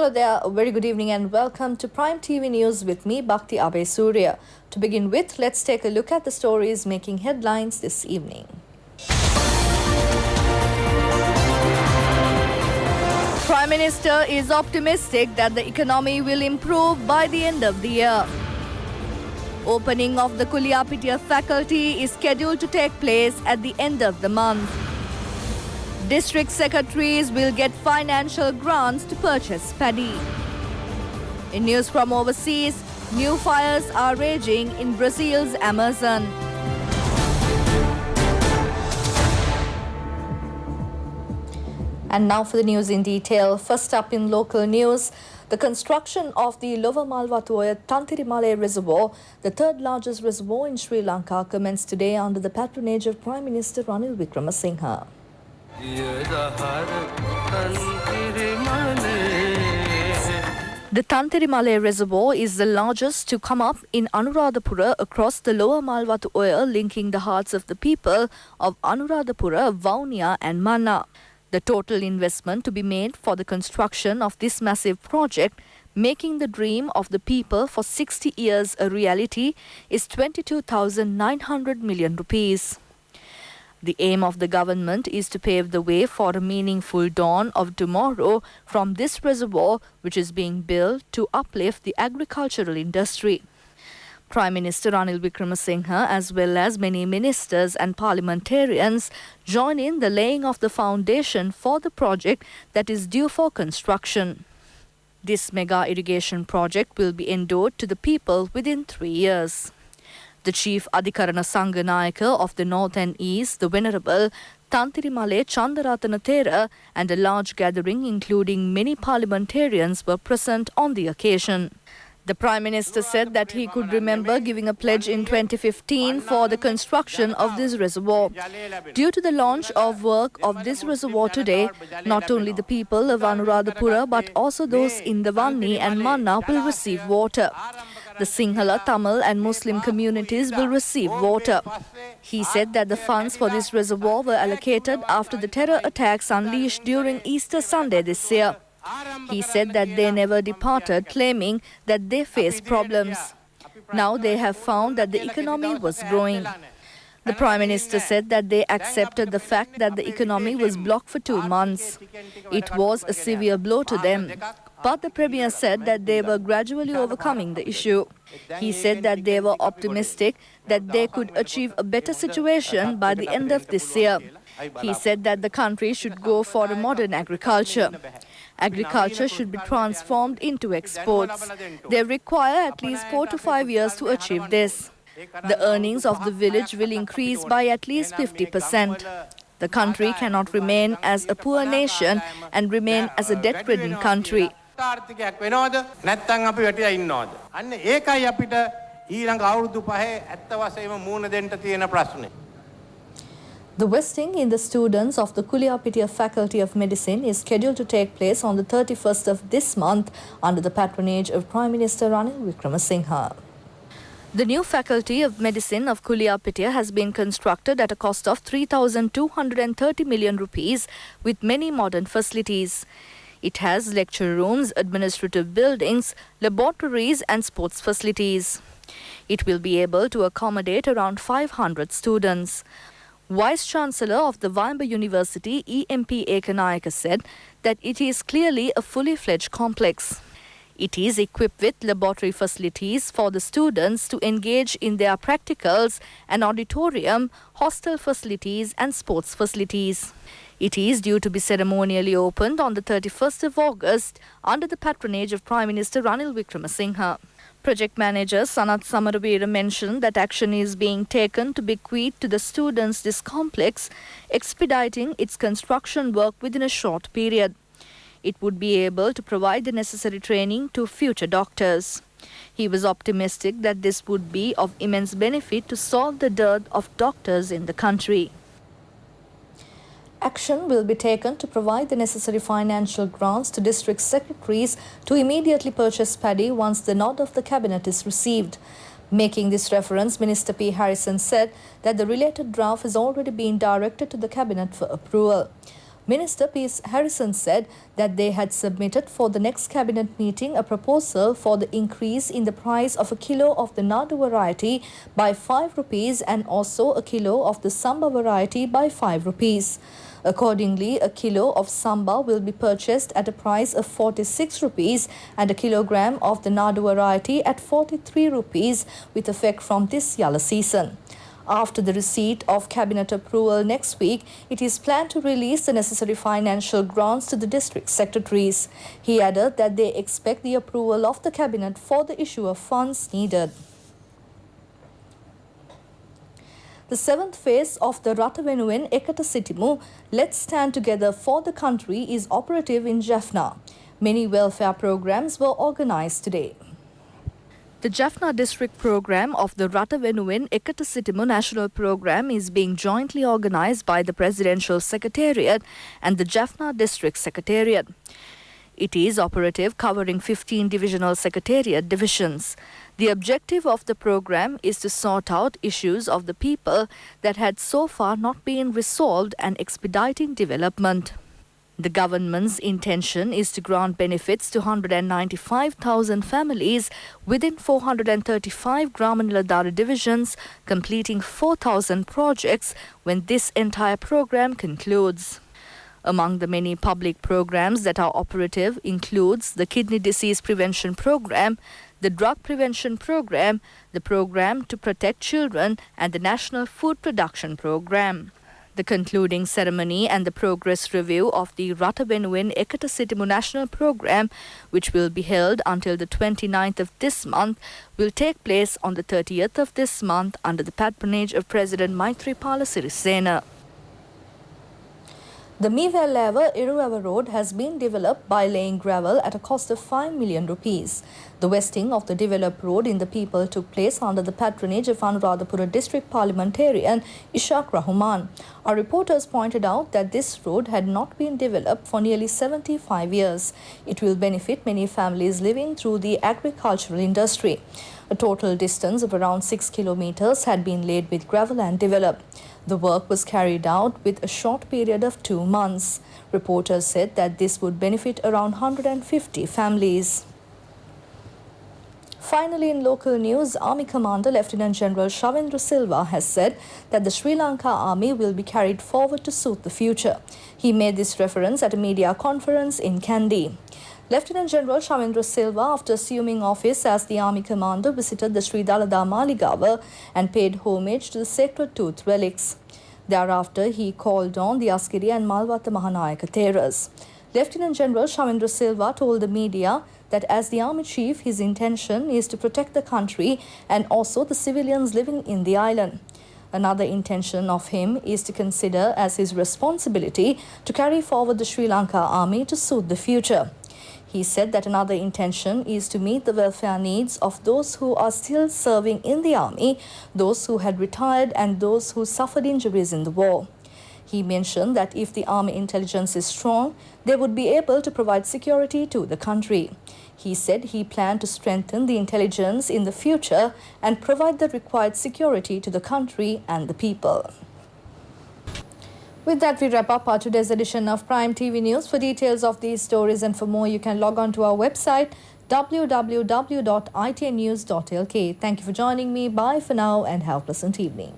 Hello there, a very good evening and welcome to Prime TV News with me, Bhakti Abe Surya. To begin with, let's take a look at the stories making headlines this evening. Prime Minister is optimistic that the economy will improve by the end of the year. Opening of the Kuliyapitiya faculty is scheduled to take place at the end of the month. District secretaries will get financial grants to purchase paddy. In news from overseas, new fires are raging in Brazil's Amazon. And now for the news in detail. First up in local news, the construction of the Lower Malwatuoya Tantirimale Reservoir, the third largest reservoir in Sri Lanka, commenced today under the patronage of Prime Minister Ranil Wickremesinghe. The Tantirimale Reservoir is the largest to come up in Anuradhapura across the Lower Malwatuoya, linking the hearts of the people of Anuradhapura, Vaunia and Manna. The total investment to be made for the construction of this massive project, making the dream of the people for 60 years a reality, is 22,900 million rupees. The aim of the government is to pave the way for a meaningful dawn of tomorrow from this reservoir, which is being built to uplift the agricultural industry. Prime Minister Ranil Wickremesinghe, as well as many ministers and parliamentarians, join in the laying of the foundation for the project that is due for construction. This mega irrigation project will be endowed to the people within 3 years. The Chief Adhikarana Sanghanayaka of the North and East, the Venerable Tantirimale Chandaratana Thera, and a large gathering including many parliamentarians were present on the occasion. The Prime Minister said that he could remember giving a pledge in 2015 for the construction of this reservoir. Due to the launch of work of this reservoir today, not only the people of Anuradhapura but also those in the Vanni and Manna will receive water. The Sinhala, Tamil and Muslim communities will receive water. He said that the funds for this reservoir were allocated after the terror attacks unleashed during Easter Sunday this year. He said that they never departed, claiming that they faced problems. Now they have found that the economy was growing. The Prime Minister said that they accepted the fact that the economy was blocked for 2 months. It was a severe blow to them. But the Premier said that they were gradually overcoming the issue. He said that they were optimistic that they could achieve a better situation by the end of this year. He said that the country should go for a modern agriculture. Agriculture should be transformed into exports. They require at least 4 to 5 years to achieve this. The earnings of the village will increase by at least 50%. The country cannot remain as a poor nation and remain as a debt-ridden country. The vesting in the students of the Kuliyapitiya Faculty of Medicine is scheduled to take place on the 31st of this month under the patronage of Prime Minister Ranil Wickremesinghe. The new Faculty of Medicine of Kuliyapitiya has been constructed at a cost of 3,230 million rupees with many modern facilities. It has lecture rooms, administrative buildings, laboratories and sports facilities. It will be able to accommodate around 500 students. Vice-Chancellor of the Vimba University, E.M.P. Ekanayaka, said that it is clearly a fully-fledged complex. It is equipped with laboratory facilities for the students to engage in their practicals, an auditorium, hostel facilities and sports facilities. It is due to be ceremonially opened on the 31st of August under the patronage of Prime Minister Ranil Wickremesinghe. Project manager Sanath Samaravira mentioned that action is being taken to bequeath to the students this complex, expediting its construction work within a short period. It would be able to provide the necessary training to future doctors. He was optimistic that this would be of immense benefit to solve the dearth of doctors in the country. Action will be taken to provide the necessary financial grants to district secretaries to immediately purchase paddy once the nod of the cabinet is received. Making this reference, Minister P. Harrison said that the related draft has already been directed to the cabinet for approval. Minister P.S. Harrison said that they had submitted for the next cabinet meeting a proposal for the increase in the price of a kilo of the Nadu variety by 5 rupees and also a kilo of the Samba variety by 5 rupees. Accordingly, a kilo of Samba will be purchased at a price of 46 rupees and a kilogram of the Nadu variety at 43 rupees with effect from this Yalla season. After the receipt of cabinet approval next week, it is planned to release the necessary financial grants to the district secretaries. He added that they expect the approval of the cabinet for the issue of funds needed. The seventh phase of the Rata Venuwen Ekata Sitimu Let's Stand Together for the Country is operative in Jaffna. Many welfare programs were organized today. The Jaffna district program of the Rata Venuwen Ekata Sitimu National Program is being jointly organized by the Presidential Secretariat and the Jaffna District Secretariat. It is operative covering 15 divisional secretariat divisions. The objective of the program is to sort out issues of the people that had so far not been resolved and expediting development. The government's intention is to grant benefits to 195,000 families within 435 Gramaneladara divisions, completing 4,000 projects when this entire program concludes. Among the many public programs that are operative includes the Kidney Disease Prevention Program, the Drug Prevention Program, the Program to Protect Children, and the National Food Production Program. The concluding ceremony and the progress review of the Rata Venuwen Ekata Sitimu National Program, which will be held until the 29th of this month, will take place on the 30th of this month under the patronage of President Maithripala Sirisena. The Mivellava-Iruvava Road has been developed by laying gravel at a cost of 5 million rupees. The westing of the developed road in the People took place under the patronage of Anuradhapura District Parliamentarian Ishaq Rahman. Our reporters pointed out that this road had not been developed for nearly 75 years. It will benefit many families living through the agricultural industry. A total distance of around 6 kilometers had been laid with gravel and developed. The work was carried out with a short period of 2 months. Reporters said that this would benefit around 150 families. Finally, in local news, Army Commander Lieutenant General Shavendra Silva has said that the Sri Lanka Army will be carried forward to suit the future. He made this reference at a media conference in Kandy. Lieutenant General Shavendra Silva, after assuming office as the Army Commander, visited the Sri Dalada Maligawa and paid homage to the sacred tooth relics. Thereafter, he called on the Askiri and Malwata Mahanayaka Theras. Lieutenant General Shavendra Silva told the media that as the Army Chief, his intention is to protect the country and also the civilians living in the island. Another intention of him is to consider as his responsibility to carry forward the Sri Lanka Army to suit the future. He said that another intention is to meet the welfare needs of those who are still serving in the army, those who had retired and those who suffered injuries in the war. He mentioned that if the army intelligence is strong, they would be able to provide security to the country. He said he planned to strengthen the intelligence in the future and provide the required security to the country and the people. With that, we wrap up our today's edition of Prime TV News. For details of these stories and for more, you can log on to our website www.itnews.lk. Thank you for joining me. Bye for now and have a pleasant evening.